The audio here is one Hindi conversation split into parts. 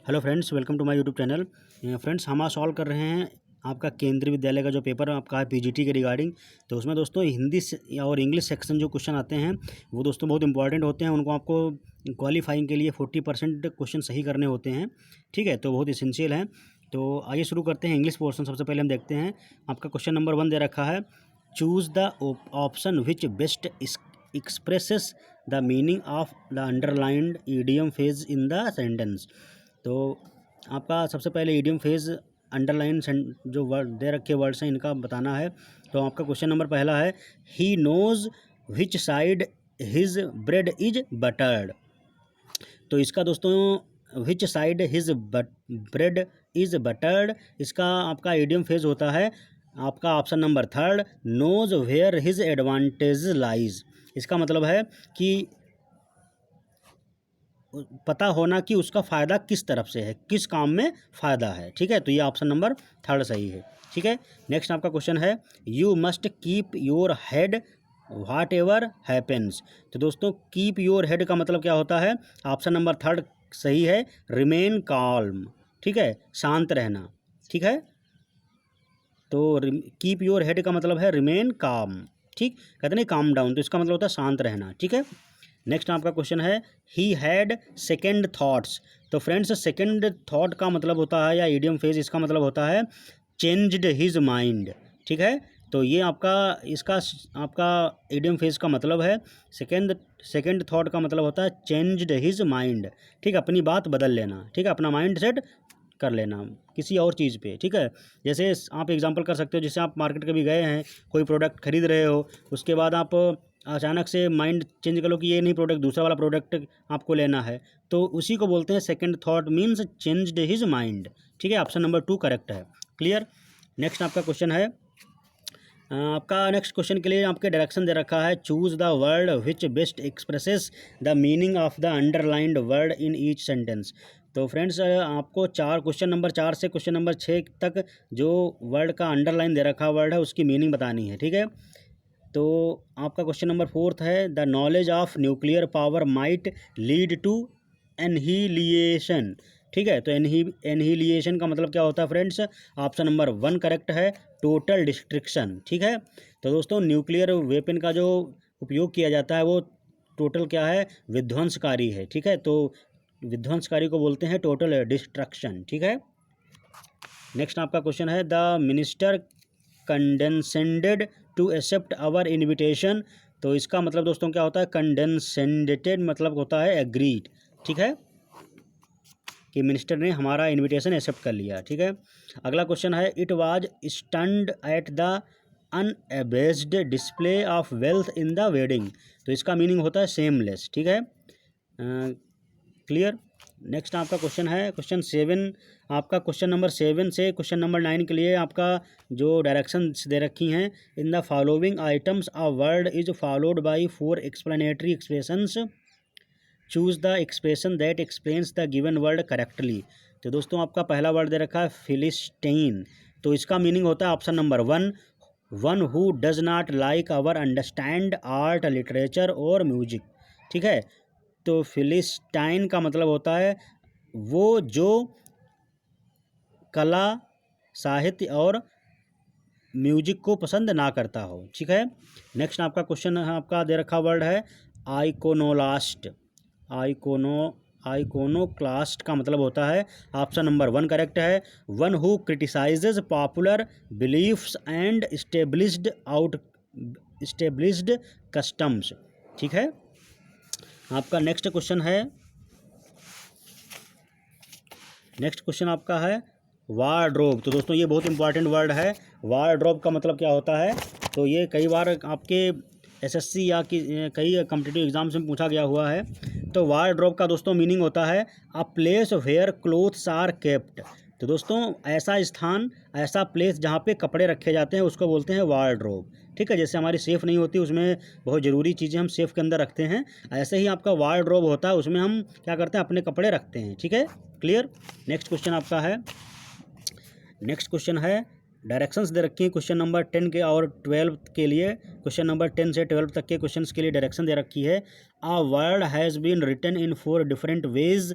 Hello friends, welcome to my YouTube channel. Friends, हम आज सॉल्व कर रहे हैं आपका केंद्रीय विद्यालय का जो पेपर आपका है पीजीटी के रिगार्डिंग। तो उसमें दोस्तों हिंदी और इंग्लिश सेक्शन जो क्वेश्चन आते हैं वो दोस्तों बहुत इंपॉर्टेंट होते हैं। उनको आपको क्वालिफाइंग के लिए 40% क्वेश्चन सही करने होते हैं। ठीक है, तो बहुत इसेंशियल है। तो आइए शुरू करते हैं इंग्लिश पोर्शन। सबसे पहले हम देखते हैं आपका क्वेश्चन नंबर 1 दे रखा है, choose the option which best expresses the meaning of the underlined idiom phase in the sentence. तो आपका सबसे पहले ईडियम फेज अंडरलाइन जो वर्ड दे रखे वर्ड्स हैं इनका बताना है। तो आपका क्वेश्चन नंबर पहला है, he knows which side his bread is buttered. तो इसका दोस्तों which side his bread is buttered, इसका आपका ईडियम फेज होता है आपका option number 3, knows where his advantage lies. इसका मतलब है कि पता होना कि उसका फ़ायदा किस तरफ से है, किस काम में फ़ायदा है। ठीक है, तो ये ऑप्शन नंबर 3 सही है। ठीक है, नेक्स्ट आपका क्वेश्चन है, you must keep your head what ever happens. तो दोस्तों कीप योर हेड का मतलब क्या होता है, ऑप्शन नंबर 3 सही है, रिमेन काल्म। ठीक है, शांत रहना। ठीक है, तो कीप योर हेड का मतलब है रिमेन काम। ठीक, कहते नहीं काम डाउन, तो इसका मतलब होता है शांत रहना। ठीक है, नेक्स्ट आपका क्वेश्चन है, ही हैड सेकेंड थॉट्स। तो फ्रेंड्स सेकेंड थॉट का मतलब होता है या ईडियम फेज इसका मतलब होता है चेंज्ड हिज माइंड। ठीक है, तो ये आपका इसका आपका ईडियम फेज का मतलब है सेकेंड थॉट का मतलब होता है चेंज्ड हिज माइंड। ठीक है, अपनी बात बदल लेना। ठीक है, अपना माइंड सेट कर लेना किसी और चीज़ पे। ठीक है, जैसे आप एग्जांपल कर सकते हो, जैसे आप मार्केट कभी गए हैं, कोई प्रोडक्ट खरीद रहे हो, उसके बाद आप अचानक से माइंड चेंज कर लो कि ये नहीं प्रोडक्ट, दूसरा वाला प्रोडक्ट आपको लेना है, तो उसी को बोलते हैं second thought means changed his mind. ठीक है, ऑप्शन नंबर 2 करेक्ट है। क्लियर, नेक्स्ट आपका क्वेश्चन है, आपका नेक्स्ट क्वेश्चन के लिए आपके डायरेक्शन दे रखा है, choose the word which best expresses the meaning of the underlined word in each sentence. तो फ्रेंड्स आपको क्वेश्चन नंबर 4 से क्वेश्चन नंबर 6 तक जो वर्ड का अंडरलाइन दे रखा वर्ड है उसकी मीनिंग बतानी है। ठीक है, तो आपका क्वेश्चन नंबर 4 है, the knowledge of nuclear power might lead to annihilation. ठीक है, तो एनहीलिएशन का मतलब क्या होता है फ्रेंड्स, ऑप्शन नंबर 1 करेक्ट है, टोटल डिस्ट्रक्शन। ठीक है, तो दोस्तों न्यूक्लियर वेपन का जो उपयोग किया जाता है वो टोटल क्या है, विध्वंसकारी है। ठीक है, तो विध्वंसकारी को बोलते हैं टोटल डिस्ट्रक्शन। ठीक है, नेक्स्ट आपका क्वेश्चन है, the minister condescended to accept our invitation. तो इसका मतलब दोस्तों क्या होता है, कंडेंसेंडेड मतलब होता है एग्रीड। ठीक है, कि मिनिस्टर ने हमारा इनविटेशन एक्सेप्ट कर लिया। ठीक है, अगला क्वेश्चन है, it was stunned at the unabashed display of wealth in the wedding. तो इसका मीनिंग होता है सेमलेस। ठीक है, क्लियर, नेक्स्ट आपका क्वेश्चन है क्वेश्चन 7। आपका क्वेश्चन नंबर 7 से क्वेश्चन नंबर 9 के लिए आपका जो डायरेक्शंस दे रखी हैं, in the following items a word is followed by 4 explanatory expressions, choose the expression that explains the given word correctly. तो दोस्तों आपका पहला वर्ड दे रखा है फिलिस्टीन। तो इसका मीनिंग होता है option number 1, one who does not like our understand art literature और म्यूजिक। ठीक है, तो फिलिस्टाइन का मतलब होता है वो जो कला साहित्य और म्यूजिक को पसंद ना करता हो। ठीक है, नेक्स्ट आपका क्वेश्चन आपका दे रखा वर्ड है आइकोनोलास्ट। आइकोनोक्लास्ट का मतलब होता है ऑप्शन नंबर 1 करेक्ट है, one who criticises popular beliefs and established customs. ठीक है, आपका नेक्स्ट क्वेश्चन आपका है वार्डरोब। तो दोस्तों ये बहुत इंपॉर्टेंट वर्ड है। वार्डरोब का मतलब क्या होता है, तो ये कई बार आपके एसएससी या कई कॉम्पिटिटिव एग्जाम्स में पूछा गया हुआ है। तो वार्डरोब का दोस्तों मीनिंग होता है a place where clothes are kept. तो दोस्तों ऐसा स्थान, ऐसा प्लेस जहाँ पे कपड़े रखे जाते हैं उसको बोलते हैं वार्डरोब। ठीक है, जैसे हमारी सेफ़ नहीं होती, उसमें बहुत ज़रूरी चीज़ें हम सेफ़ के अंदर रखते हैं, ऐसे ही आपका वार्डरोब होता है, उसमें हम क्या करते हैं, अपने कपड़े रखते हैं। ठीक है, क्लियर, नेक्स्ट क्वेश्चन है डायरेक्शंस दे रखी हैं क्वेश्चन नंबर 10 के और 12 के लिए। क्वेश्चन नंबर 10 से 12 तक के क्वेश्चंस के लिए डायरेक्शन दे रखी है, a word has been written in 4 different ways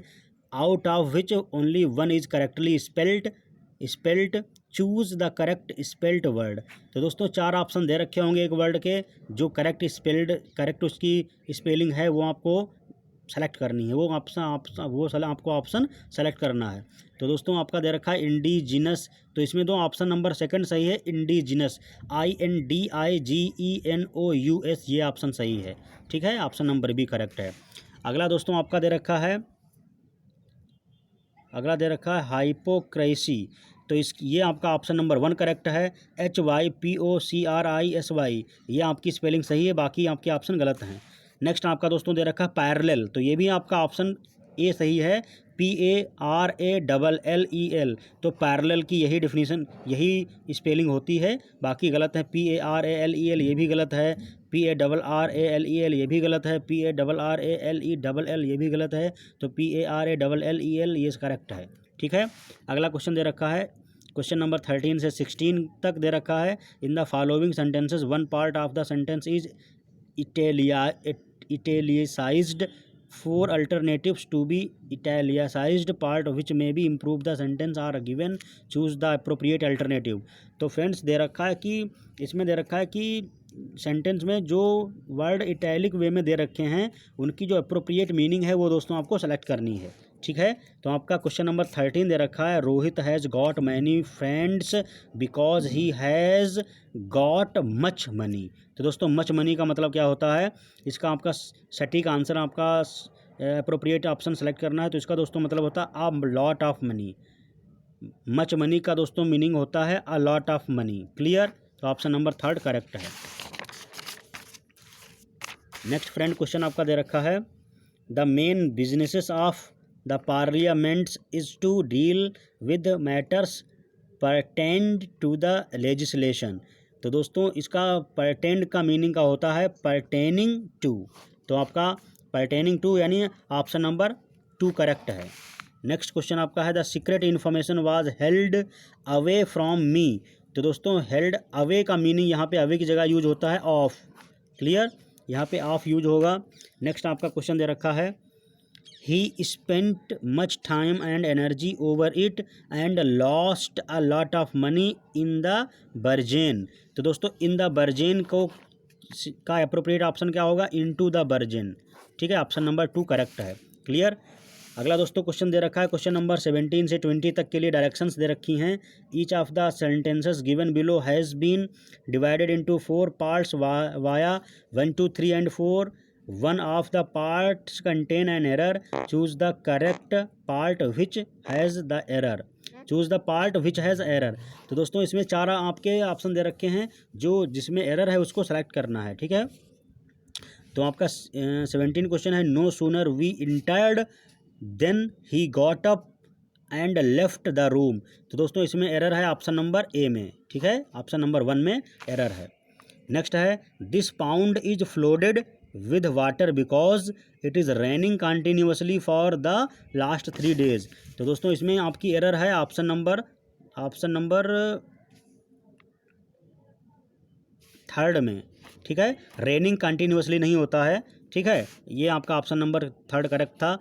out of which only one is correctly spelt choose the correct spelt word. तो दोस्तों 4 ऑप्शन दे रखे होंगे एक वर्ड के, जो करेक्ट उसकी स्पेलिंग है वो आपको सेलेक्ट करनी है, वो आपको ऑप्शन सेलेक्ट करना है। तो दोस्तों आपका दे रखा है इंडिजिनस, तो इसमें दो ऑप्शन नंबर सेकंड सही है, इंडिजिनस INDIGENOUS, ये ऑप्शन सही है, ठीक है, ऑप्शन नंबर बी करेक्ट है। अगला दोस्तों आपका दे रखा है हाइपोक्रेसी, तो ये आपका ऑप्शन नंबर 1 करेक्ट है, HYPOCRISY, ये आपकी स्पेलिंग सही है, बाकी आपके ऑप्शन गलत हैं। नेक्स्ट आपका दोस्तों दे रखा है पैरेलल, तो ये भी आपका ऑप्शन ए सही है, PARALLEL, तो पैरेलल की यही डेफिनेशन, यही स्पेलिंग होती है, बाकी गलत है। PARALEL ये भी गलत है, PARRALEL ये भी गलत है, PARRALELL ये भी गलत है, तो PARALLEL ये करेक्ट है, ठीक है। अगला क्वेश्चन दे रखा है, क्वेश्चन नंबर 13 से 16 तक दे रखा है, in the following sentences one part of the sentence is italicized, 4 alternatives to be italicized part which may be improve the sentence are given, choose the appropriate alternative। तो फ्रेंड्स दे रखा है कि इसमें दे रखा है कि सेंटेंस में जो वर्ड इटैलिक वे में दे रखे हैं उनकी जो अप्रोप्रिएट मीनिंग है वो दोस्तों आपको सेलेक्ट करनी है, ठीक है। तो आपका क्वेश्चन नंबर 13 दे रखा है, Rohit has got many friends because he has got much money. तो दोस्तों मच मनी का मतलब क्या होता है, इसका आपका सटीक आंसर आपका अप्रोप्रिएट ऑप्शन सेलेक्ट करना है। तो इसका दोस्तों मतलब होता है a lot of money. Much money का दोस्तों मीनिंग होता है a lot of money, clear. तो ऑप्शन नंबर 3 करेक्ट है। नेक्स्ट फ्रेंड क्वेश्चन आपका दे रखा है, the main businesses of the parliaments is to deal with matters pertained to the legislation. तो दोस्तों इसका परटेंड का मीनिंग का होता है परटेनिंग टू, तो आपका परटेनिंग टू यानी ऑप्शन नंबर 2 करेक्ट है। नेक्स्ट क्वेश्चन आपका है, the secret information was held away from me. तो दोस्तों हेल्ड अवे का मीनिंग यहाँ पे अवे की जगह यूज होता है ऑफ, क्लियर, यहाँ पे ऑफ यूज होगा। नेक्स्ट आपका क्वेश्चन दे रखा है, he spent much time and energy over it and lost a lot of money in the bargain. तो दोस्तों इन द बर्जेन का अप्रोप्रिएट ऑप्शन क्या होगा, इनटू द बर्जेन, ठीक है, ऑप्शन नंबर 2 करेक्ट है, क्लियर। अगला दोस्तों क्वेश्चन दे रखा है, क्वेश्चन नंबर 17 से 20 तक के लिए डायरेक्शंस दे रखी हैं। Each of the sentences given below has been divided into 4 parts via 1 2 3 and 4। One of the parts contain an error, choose the correct part which has the error, choose the part which has error. तो दोस्तों इसमें 4 आपके ऑप्शन दे रखे हैं, जो जिसमें एरर है उसको सेलेक्ट करना है, ठीक है। तो आपका 17 क्वेश्चन है, no sooner we entered then he got up and left the room. तो दोस्तों इसमें एरर है ऑप्शन नंबर ए में, ठीक है, ऑप्शन नंबर 1 में एरर है। नेक्स्ट है, this pond is flooded with water because it is raining continuously for the last 3 days। तो दोस्तों इसमें आपकी एरर है ऑप्शन नंबर 3 में, ठीक है, रेनिंग कंटिन्यूसली नहीं होता है, ठीक है, ये आपका ऑप्शन नंबर 3 करेक्ट था।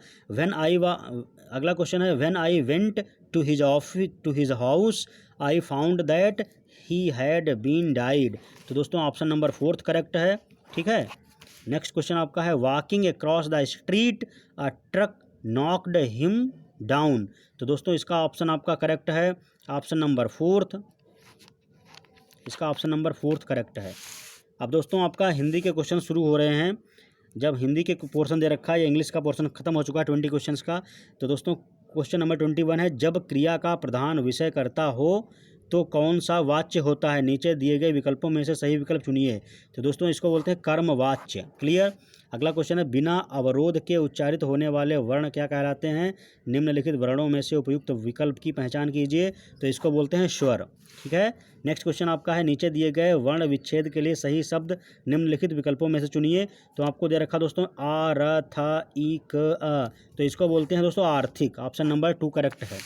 अगला क्वेश्चन है, when I went to his house I found that he had been died. तो दोस्तों ऑप्शन नंबर 4 करेक्ट है, ठीक है। नेक्स्ट क्वेश्चन आपका है, walking across the street a truck knocked him down. तो दोस्तों इसका ऑप्शन आपका करेक्ट है, ऑप्शन नंबर 4, इसका ऑप्शन नंबर 4 करेक्ट है। अब दोस्तों आपका हिंदी के क्वेश्चन शुरू हो रहे हैं। जब हिंदी के पोर्शन दे रखा है या इंग्लिश का पोर्शन खत्म हो चुका है 20 क्वेश्चंस का, तो दोस्तों क्वेश्चन नंबर 21 है, जब क्रिया का प्रधान विषय करता हो तो कौन सा वाच्य होता है, नीचे दिए गए विकल्पों में से सही विकल्प चुनिए। तो दोस्तों इसको बोलते हैं कर्मवाच्य, क्लियर। अगला क्वेश्चन है, बिना अवरोध के उच्चारित होने वाले वर्ण क्या कहलाते हैं, निम्नलिखित वर्णों में से उपयुक्त विकल्प की पहचान कीजिए। तो इसको बोलते हैं स्वर, ठीक है। नेक्स्ट क्वेश्चन आपका है, नीचे दिए गए वर्ण विच्छेद के लिए सही शब्द निम्नलिखित विकल्पों में से चुनिए। तो आपको दे रखा दोस्तों आ र थ ई क अ, तो इसको बोलते हैं दोस्तों आर्थिक, ऑप्शन नंबर 2 करेक्ट है।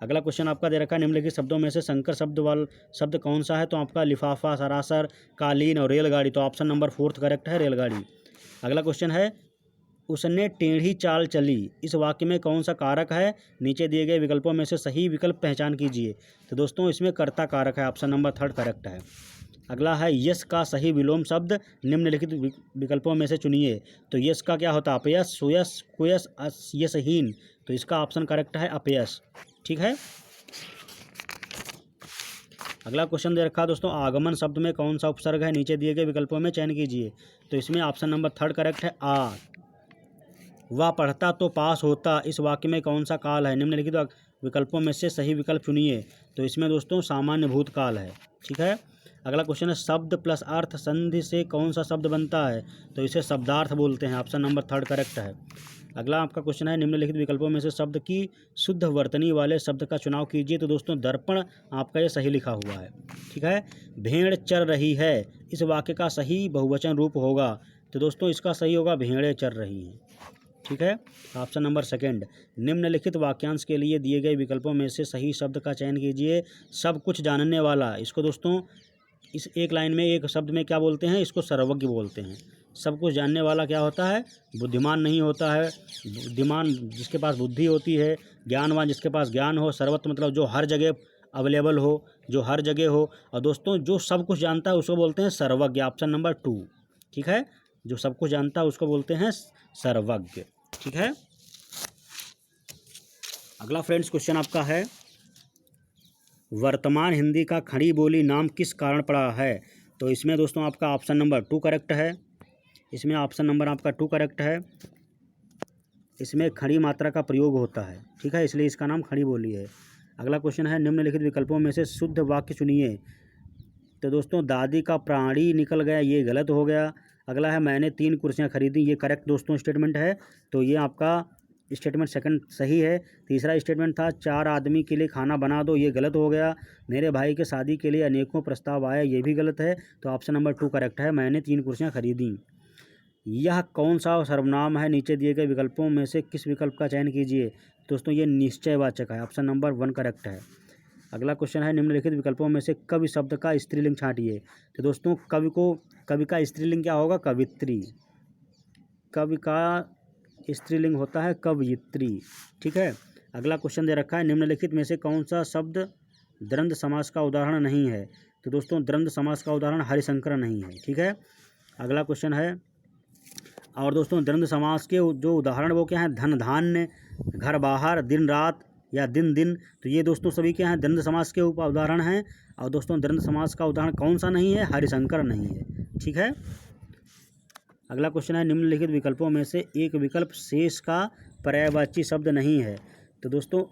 अगला क्वेश्चन आपका दे रखा है, निम्नलिखित शब्दों में से संकर शब्द कौन सा है। तो आपका लिफाफा, सरासर, कालीन और रेलगाड़ी। तो ऑप्शन नंबर 4 करेक्ट है, रेलगाड़ी। अगला क्वेश्चन है, उसने टेढ़ी चाल चली, इस वाक्य में कौन सा कारक है? नीचे दिए गए विकल्पों में से सही विकल्प पहचान कीजिए। तो दोस्तों इसमें कर्ता कारक है, ऑप्शन नंबर 3 करेक्ट है। अगला है यश का सही विलोम शब्द निम्नलिखित विकल्पों में से चुनिए। तो यश का क्या होता है? अपयश, सुयश, कुयश, यशहीन। तो इसका ऑप्शन करेक्ट है अपयश। ठीक है। अगला क्वेश्चन दे रखा है दोस्तों, आगमन शब्द में कौन सा उपसर्ग है? नीचे दिए गए विकल्पों में चयन कीजिए। तो इसमें ऑप्शन नंबर 3 करेक्ट है आ। वह पढ़ता तो पास होता, इस वाक्य में कौन सा काल है? निम्नलिखित विकल्पों में से सही विकल्प चुनिए। तो इसमें दोस्तों सामान्य भूतकाल है। ठीक है। अगला क्वेश्चन है, शब्द प्लस अर्थ संधि से कौन सा शब्द बनता है? तो इसे शब्दार्थ बोलते हैं, ऑप्शन नंबर 3 करेक्ट है। अगला आपका क्वेश्चन है, निम्नलिखित विकल्पों में से शब्द की शुद्ध वर्तनी वाले शब्द का चुनाव कीजिए। तो दोस्तों दर्पण आपका ये सही लिखा हुआ है। ठीक है। भेड़ चर रही है, इस वाक्य का सही बहुवचन रूप होगा। तो दोस्तों इसका सही होगा भेड़ें चर रही हैं। ठीक है। ऑप्शन नंबर 2, निम्नलिखित वाक्यांश के लिए दिए गए विकल्पों में से सही शब्द का चयन कीजिए। सब कुछ जानने वाला, इसको दोस्तों इस एक लाइन में एक शब्द में क्या बोलते हैं? इसको सर्वज्ञ बोलते हैं। सब कुछ जानने वाला क्या होता है? बुद्धिमान नहीं होता है। बुद्धिमान जिसके पास बुद्धि होती है, ज्ञानवान जिसके पास ज्ञान हो, सर्वत्र मतलब जो हर जगह अवेलेबल हो, जो हर जगह हो। और दोस्तों जो सब कुछ जानता है उसको बोलते हैं सर्वज्ञ, ऑप्शन नंबर 2। ठीक है। जो सब कुछ जानता है उसको बोलते हैं सर्वज्ञ। ठीक है। अगला फ्रेंड्स क्वेश्चन आपका है, वर्तमान हिंदी का खड़ी बोली नाम किस कारण पड़ा है? तो इसमें दोस्तों आपका ऑप्शन नंबर 2 करेक्ट है। इसमें ऑप्शन नंबर आपका 2 करेक्ट है। इसमें खड़ी मात्रा का प्रयोग होता है। ठीक है, इसलिए इसका नाम खड़ी बोली है। अगला क्वेश्चन है, निम्नलिखित विकल्पों में से शुद्ध वाक्य चुनिए। तो दोस्तों दादी का प्राणी निकल गया, ये गलत हो गया। अगला है, मैंने 3 कुर्सियाँ खरीदी, ये करेक्ट दोस्तों स्टेटमेंट है। तो ये आपका स्टेटमेंट सेकंड सही है। तीसरा स्टेटमेंट था, 4 आदमी के लिए खाना बना दो, ये गलत हो गया। मेरे भाई के शादी के लिए अनेकों प्रस्ताव आए, ये भी गलत है। तो ऑप्शन नंबर 2 करेक्ट है, मैंने 3 कुर्सियाँ खरीदी। यह कौन सा सर्वनाम है? नीचे दिए गए विकल्पों में से किस विकल्प का चयन कीजिए। दोस्तों ये निश्चयवाचक है, ऑप्शन नंबर 1 करेक्ट है। अगला क्वेश्चन है, निम्नलिखित विकल्पों में से कवि शब्द का स्त्रीलिंग छांटिए। तो दोस्तों कवि का स्त्रीलिंग क्या होगा? कवित्री। कवि का स्त्रीलिंग होता है कवयित्री। ठीक है। अगला क्वेश्चन दे रखा है, निम्नलिखित में से कौन सा शब्द द्वंद्व समास का उदाहरण नहीं है? तो दोस्तों द्वंद्व समास का उदाहरण हरिशंकर नहीं है। ठीक है। अगला क्वेश्चन है, और दोस्तों द्वंद्व समास के जो उदाहरण वो क्या है? धन धान्य, घर बाहर, दिन रात या दिन दिन। तो ये दोस्तों सभी क्या हैं? द्वंद्व समास के उदाहरण हैं। और दोस्तों द्वंद्व समास का उदाहरण कौन सा नहीं है? हरिशंकर नहीं है। ठीक है। अगला क्वेश्चन है, निम्नलिखित विकल्पों में से एक विकल्प शेष का पर्यायवाची शब्द नहीं है। तो दोस्तों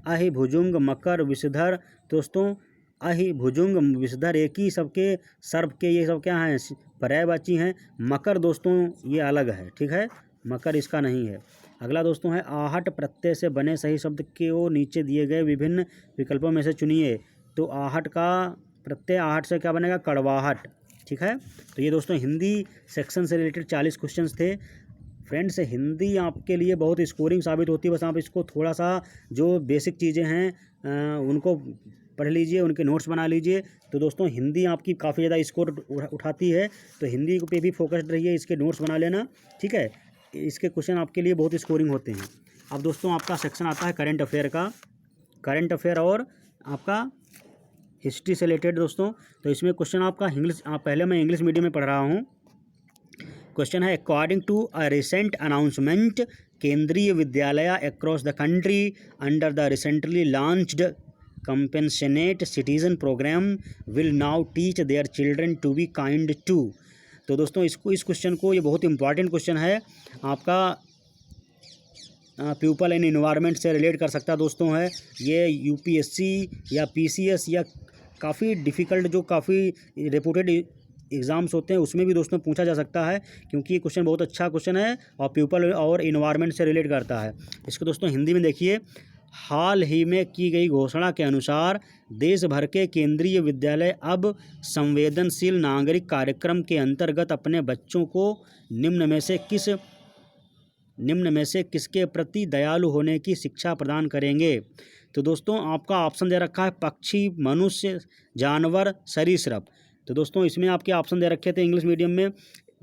अहि भुजुंग, मकर, विषधर। दोस्तों अहि भुजुंग, विषधर एक ही सबके सर्व के ये सब क्या हैं? पर्यायवाची हैं। मकर दोस्तों ये अलग है। ठीक है, मकर इसका नहीं है। अगला दोस्तों है, आहट प्रत्यय से बने सही शब्द के वो नीचे दिए गए विभिन्न विकल्पों में से चुनिए। तो आहट का प्रत्यय आहट से क्या बनेगा? कड़वाहट। ठीक है। तो ये दोस्तों हिंदी सेक्शन से रिलेटेड 40 क्वेश्चंस थे। फ्रेंड्स हिंदी आपके लिए बहुत स्कोरिंग साबित होती है, बस आप इसको थोड़ा सा जो बेसिक चीज़ें हैं उनको पढ़ लीजिए, उनके नोट्स बना लीजिए। तो दोस्तों हिंदी आपकी काफ़ी ज़्यादा स्कोर उठाती है, तो हिंदी पे भी फोकस्ड रहिए, इसके नोट्स बना लेना। ठीक है, इसके क्वेश्चन आपके लिए बहुत स्कोरिंग होते हैं। अब दोस्तों आपका सेक्शन आता है करंट अफेयर का, करंट अफेयर और आपका हिस्ट्री से रिलेटेड दोस्तों। तो इसमें क्वेश्चन आपका इंग्लिश, पहले मैं इंग्लिश मीडियम में पढ़ रहा हूँ। क्वेश्चन है, according to a recent announcement, Kendriya Vidyalaya across the country under the recently launched compassionate citizen programme will now teach their children to be kind to. तो दोस्तों इस क्वेश्चन को, ये बहुत इंपॉर्टेंट क्वेश्चन है, आपका पीपल एंड इन्वायरमेंट से रिलेट कर सकता है दोस्तों है। ये यूपीएससी या पीसीएस या काफ़ी डिफ़िकल्ट जो काफ़ी रेपुटेड एग्ज़ाम्स होते हैं उसमें भी दोस्तों पूछा जा सकता है, क्योंकि ये क्वेश्चन बहुत अच्छा क्वेश्चन है और पीपल और इन्वायरमेंट से रिलेट करता है। इसको दोस्तों हिंदी में देखिए, हाल ही में की गई घोषणा के अनुसार देश भर के केंद्रीय विद्यालय अब संवेदनशील नागरिक कार्यक्रम के अंतर्गत अपने बच्चों को निम्न में से किसके प्रति दयालु होने की शिक्षा प्रदान करेंगे। तो दोस्तों आपका ऑप्शन दे रखा है, पक्षी, मनुष्य, जानवर, सरीसृप। तो दोस्तों इसमें आपके ऑप्शन दे रखे थे इंग्लिश मीडियम में,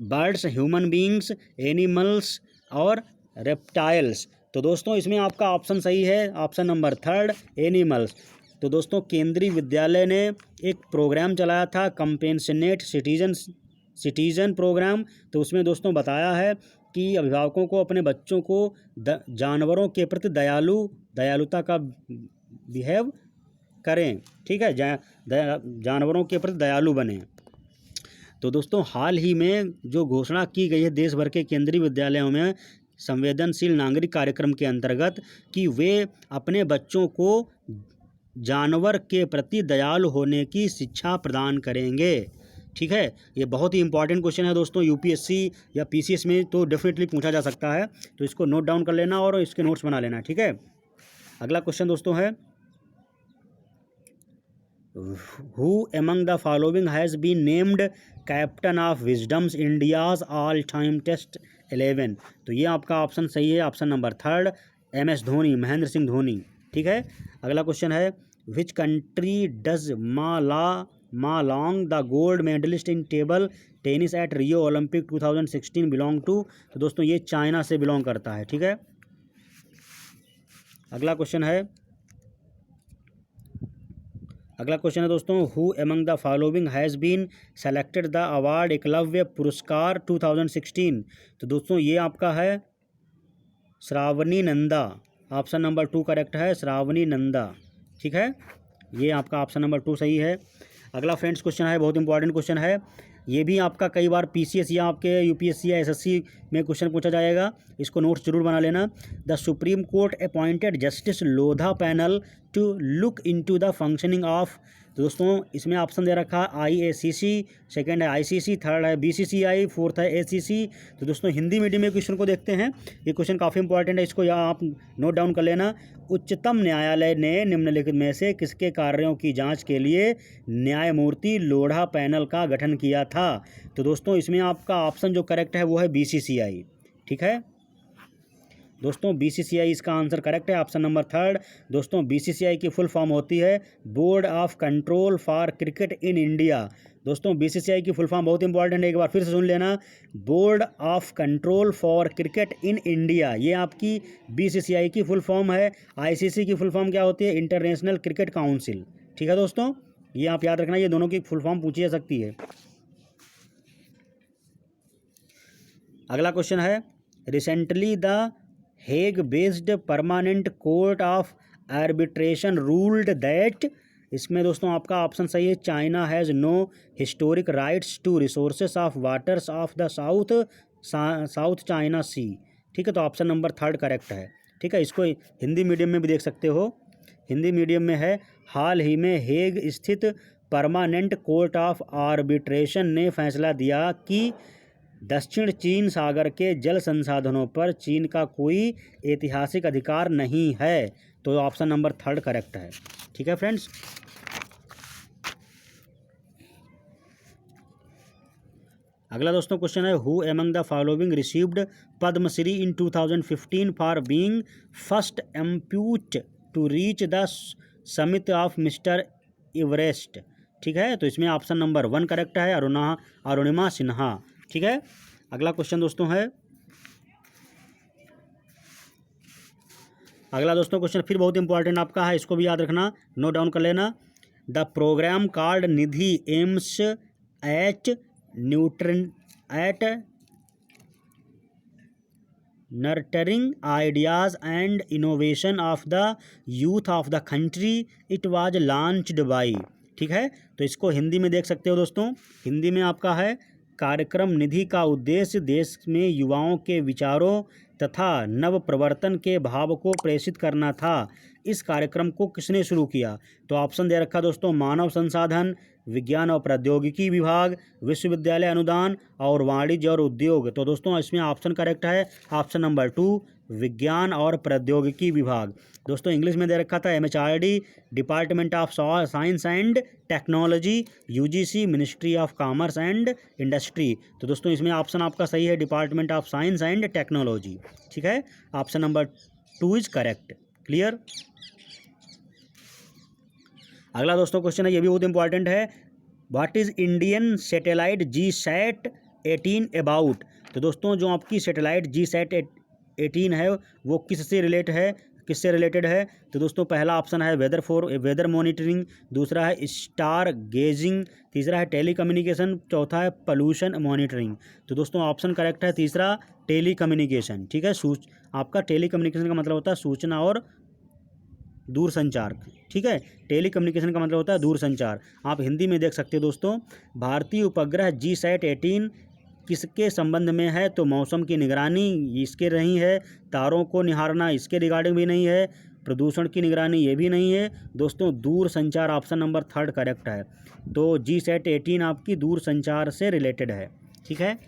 बर्ड्स, ह्यूमन बींग्स, एनिमल्स और रेप्टाइल्स। तो दोस्तों इसमें आपका ऑप्शन सही है, ऑप्शन नंबर थर्ड, एनिमल्स। तो दोस्तों केंद्रीय विद्यालय ने एक प्रोग्राम चलाया था, कंपेंशनेट सिटीजन प्रोग्राम। तो उसमें दोस्तों बताया है कि अभिभावकों को अपने बच्चों को जानवरों के प्रति दयालुता का बिहेव करें, ठीक है, जानवरों के प्रति दयालु बने। तो दोस्तों हाल ही में जो घोषणा की गई है देश भर के केंद्रीय विद्यालयों में संवेदनशील नागरिक कार्यक्रम के अंतर्गत कि वे अपने बच्चों को जानवर के प्रति दयालु होने की शिक्षा प्रदान करेंगे, ठीक है। ये बहुत ही इंपॉर्टेंट क्वेश्चन है दोस्तों, यूपीएससी या पीसीएस में तो डेफिनेटली पूछा जा सकता है। तो इसको नोट डाउन कर लेना और इसके नोट्स बना लेना, ठीक है। अगला क्वेश्चन दोस्तों है, Who among the following has been named captain of Wisden's India's all time test 11? तो ये आपका ऑप्शन सही है, option number third, MS Dhoni, Mahendra Singh Dhoni, ठीक है। अगला क्वेश्चन है, which country does Ma Long the gold medallist in table tennis at Rio Olympic 2016 belong to? तो दोस्तों ये चाइना से बिलोंग करता है, ठीक है। अगला क्वेश्चन है दोस्तों, who among the following has been selected the award Eklavya Puraskar 2016? तो दोस्तों ये आपका है Shravani Nanda, option number 2 correct है, श्रावणी नंदा, ठीक है। ये आपका ऑप्शन नंबर 2 सही है। अगला फ्रेंड्स क्वेश्चन है, बहुत इंपॉर्टेंट क्वेश्चन है, ये भी आपका कई बार पीसीएस या आपके यूपीएससी या एसएससी में क्वेश्चन पूछा जाएगा, इसको नोट्स जरूर बना लेना। The Supreme Court appointed Justice Lodha panel to look into the functioning of? तो दोस्तों इसमें ऑप्शन दे रखा है IACC, सेकंड है ICC, थर्ड है BCCI, फोर्थ है ACC। तो दोस्तों हिंदी मीडियम में क्वेश्चन को देखते हैं, ये क्वेश्चन काफ़ी इंपॉर्टेंट है, इसको यहाँ आप नोट डाउन कर लेना। उच्चतम न्यायालय ने निम्नलिखित में से किसके कार्यों की जांच के लिए न्यायमूर्ति लोढ़ा पैनल का गठन किया था? तो दोस्तों इसमें आपका ऑप्शन जो करेक्ट है वो है BCCI, ठीक है दोस्तों, BCCI इसका आंसर करेक्ट है, ऑप्शन नंबर थर्ड। दोस्तों BCCI की फुल फॉर्म होती है board of control for cricket in India. दोस्तों BCCI की फुल फॉर्म बहुत इंपॉर्टेंट है, एक बार फिर से सुन लेना, board of control for cricket in India, ये आपकी BCCI की फुल फॉर्म है। ICC की फुल फॉर्म क्या होती है? इंटरनेशनल क्रिकेट काउंसिल, ठीक है दोस्तों, ये आप याद रखना, ये दोनों की फुल फॉर्म पूछी जा सकती है। अगला क्वेश्चन है, recently the Hague based permanent court of arbitration ruled that? इसमें दोस्तों आपका ऑप्शन सही है, China has no historic rights to resources of waters of the South China Sea, ठीक है। तो ऑप्शन नंबर थर्ड करेक्ट है, ठीक है। इसको हिंदी मीडियम में भी देख सकते हो, हिंदी मीडियम में है, हाल ही में हेग स्थित परमानेंट कोर्ट ऑफ आर्बिट्रेशन ने फैसला दिया कि दक्षिण चीन सागर के जल संसाधनों पर चीन का कोई ऐतिहासिक अधिकार नहीं है। तो ऑप्शन नंबर थर्ड करेक्ट है, ठीक है फ्रेंड्स। अगला दोस्तों क्वेश्चन है, who among the following received Padma Shri in 2015 for being first amputee to reach the summit of mister Everest? ठीक है, तो इसमें ऑप्शन नंबर 1 करेक्ट है, अरुणिमा सिन्हा, ठीक है। अगला क्वेश्चन दोस्तों है, अगला दोस्तों क्वेश्चन फिर बहुत इंपॉर्टेंट आपका है, इसको भी याद रखना, नोट डाउन कर लेना। The programme called Nidhi aims at nurturing ideas and innovation of the youth of the country, it was launched by, ठीक है। तो इसको हिंदी में देख सकते हो दोस्तों, हिंदी में आपका है, कार्यक्रम निधि का उद्देश्य देश में युवाओं के विचारों तथा नव प्रवर्तन के भाव को प्रेषित करना था। इस कार्यक्रम को किसने शुरू किया? तो ऑप्शन दे रखा दोस्तों, मानव संसाधन, विज्ञान और प्रौद्योगिकी विभाग, विश्वविद्यालय अनुदान और वाणिज्य और उद्योग। तो दोस्तों इसमें ऑप्शन करेक्ट है, ऑप्शन नंबर 2 विज्ञान और प्रौद्योगिकी विभाग। दोस्तों इंग्लिश में दे रखा था MHRD, department of science and technology, UGC, ministry of commerce and industry. तो दोस्तों इसमें ऑप्शन आपका सही है, department of science and technology, ठीक है। Option number 2 is correct, clear. अगला दोस्तों क्वेश्चन है, ये भी बहुत इंपॉर्टेंट है, what is Indian satellite GSAT 18 about. तो दोस्तों जो आपकी सैटेलाइट GSAT 18 है वो किससे रिलेटेड है। तो दोस्तों पहला ऑप्शन है वेदर मॉनिटरिंग, दूसरा है स्टार गेजिंग, तीसरा है टेलीकम्युनिकेशन, चौथा है पोल्यूशन मॉनिटरिंग। तो दोस्तों ऑप्शन करेक्ट है तीसरा, टेलीकम्युनिकेशन। ठीक है, आपका टेलीकम्युनिकेशन का मतलब होता है सूचना और दूरसंचार। ठीक है, टेलीकम्युनिकेशन का मतलब होता है दूरसंचार। आप हिंदी में देख सकते हो दोस्तों। भारतीय उपग्रह GSAT 18 किसके संबंध में है। तो मौसम की निगरानी इसके नहीं है, तारों को निहारना इसके रिगार्डिंग भी नहीं है, प्रदूषण की निगरानी ये भी नहीं है दोस्तों, दूर संचार ऑप्शन नंबर 3 करेक्ट है। तो GSAT 18 आपकी दूर संचार से रिलेटेड है। ठीक है,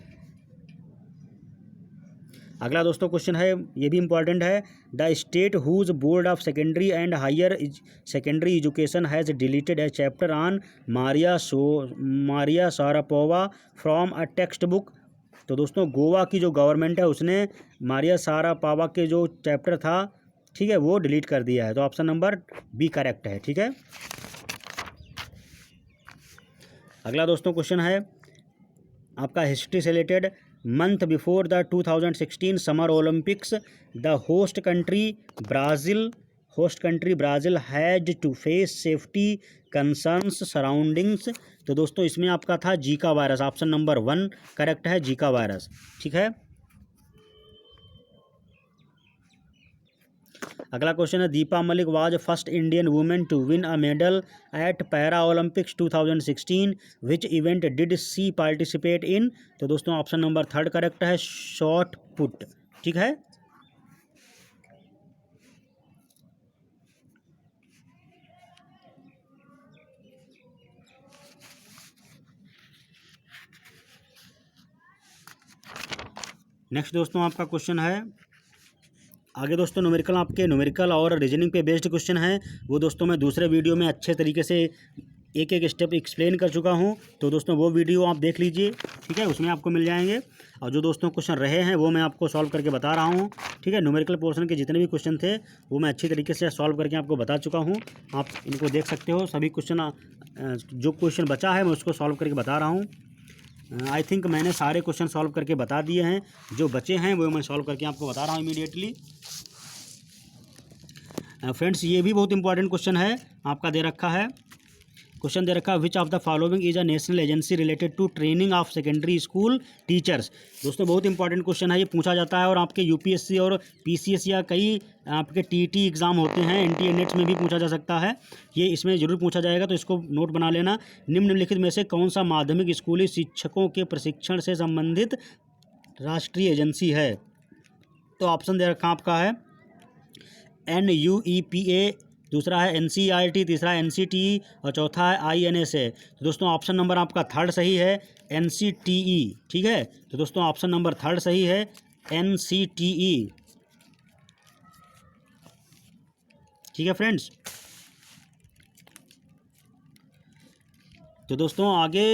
अगला दोस्तों क्वेश्चन है, ये भी इंपॉर्टेंट है। The state whose board of secondary and higher secondary education has deleted a chapter on Maria Sharapova from a text book. तो दोस्तों गोवा की जो गवर्नमेंट है उसने मारिया शारापोवा के जो चैप्टर था, ठीक है, वो डिलीट कर दिया है। तो ऑप्शन नंबर बी करेक्ट है। ठीक है, अगला दोस्तों क्वेश्चन है आपका हिस्ट्री से related. Month before the 2016 summer Olympics the host country Brazil has to face safety concerns surroundings. तो दोस्तों इसमें आपका था Zika virus, option number 1 correct है, जीका वायरस। ठीक है, अगला क्वेश्चन है, Deepa Malik was first Indian women to win a medal at para Olympics 2016, which event did she participate in. तो दोस्तों ऑप्शन नंबर 3 करेक्ट है, शॉट पुट। ठीक है, नेक्स्ट दोस्तों आपका क्वेश्चन है आगे दोस्तों न्यूमेरिकल और रीजनिंग पे बेस्ड क्वेश्चन है। वो दोस्तों मैं दूसरे वीडियो में अच्छे तरीके से एक एक स्टेप एक्सप्लेन कर चुका हूँ। तो दोस्तों वो वीडियो आप देख लीजिए। ठीक है, उसमें आपको मिल जाएंगे। और जो दोस्तों क्वेश्चन रहे हैं वो मैं आपको सॉल्व करके बता रहा हूँ। ठीक है, न्यूमेरिकल पोर्शन के जितने भी क्वेश्चन थे वो मैं अच्छी तरीके से सॉल्व करके आपको बता चुका हूँ। आप इनको देख सकते हो। सभी क्वेश्चन जो क्वेश्चन बचा है मैं उसको सॉल्व करके बता रहा हूँ। आई थिंक मैंने सारे क्वेश्चन सॉल्व करके बता दिए हैं। जो बचे हैं वो मैं सॉल्व करके आपको बता रहा हूँ इमीडिएटली। फ्रेंड्स ये भी बहुत इंपॉर्टेंट क्वेश्चन है, आपका दे रखा है। क्वेश्चन दे रखा है, which of the following is a national agency related to training of secondary school teachers. दोस्तों बहुत इंपॉर्टेंट क्वेश्चन है, ये पूछा जाता है और आपके UPSC और PCS या कई आपके TET एग्जाम होते हैं, NTA नेट्स में भी पूछा जा सकता है। ये इसमें जरूर पूछा जाएगा, तो इसको नोट बना लेना। निम्नलिखित में से कौन सा माध्यमिक स्कूली शिक्षकों के प्रशिक्षण से संबंधित राष्ट्रीय एजेंसी है। तो ऑप्शन दे रखा आपका है NUEPA, दूसरा है NCERT, तीसरा है NCTE और चौथा है INSA। तो दोस्तों ऑप्शन नंबर आपका 3 सही है, NCTE। ठीक है, तो दोस्तों ऑप्शन नंबर 3 सही है, NCTE। ठीक है फ्रेंड्स, तो दोस्तों आगे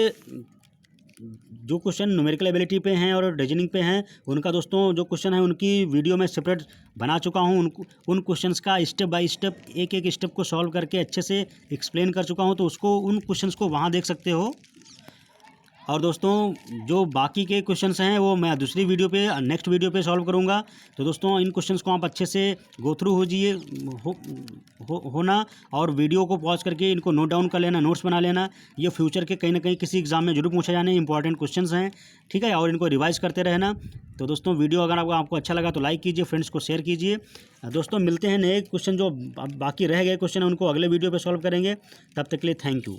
जो क्वेश्चन न्यूमेरिकल एबिलिटी पे हैं और रीजनिंग पे हैं उनका दोस्तों जो क्वेश्चन है उनकी वीडियो में सेपरेट बना चुका हूँ। उन क्वेश्चंस का स्टेप बाय स्टेप एक एक स्टेप को सॉल्व करके अच्छे से एक्सप्लेन कर चुका हूँ। तो उसको उन क्वेश्चंस को वहाँ देख सकते हो। और दोस्तों जो बाकी के क्वेश्चंस हैं वो मैं दूसरी वीडियो पे नेक्स्ट वीडियो पे सॉल्व करूँगा। तो दोस्तों इन क्वेश्चंस को आप अच्छे से गो थ्रू होना और वीडियो को पॉज करके इनको नोट डाउन कर लेना, नोट्स बना लेना। ये फ्यूचर के कहीं ना कहीं किसी एग्जाम में जरूर पूछा जाने इंपॉर्टेंट क्वेश्चंस हैं। ठीक है, और इनको रिवाइज करते रहना। तो दोस्तों वीडियो अगर आपको अच्छा लगा तो लाइक कीजिए, फ्रेंड्स को शेयर कीजिए। दोस्तों मिलते हैं नए क्वेश्चन, जो बाकी रह गए क्वेश्चन हैं उनको अगले वीडियो पर सॉल्व करेंगे। तब तक के लिए थैंक यू।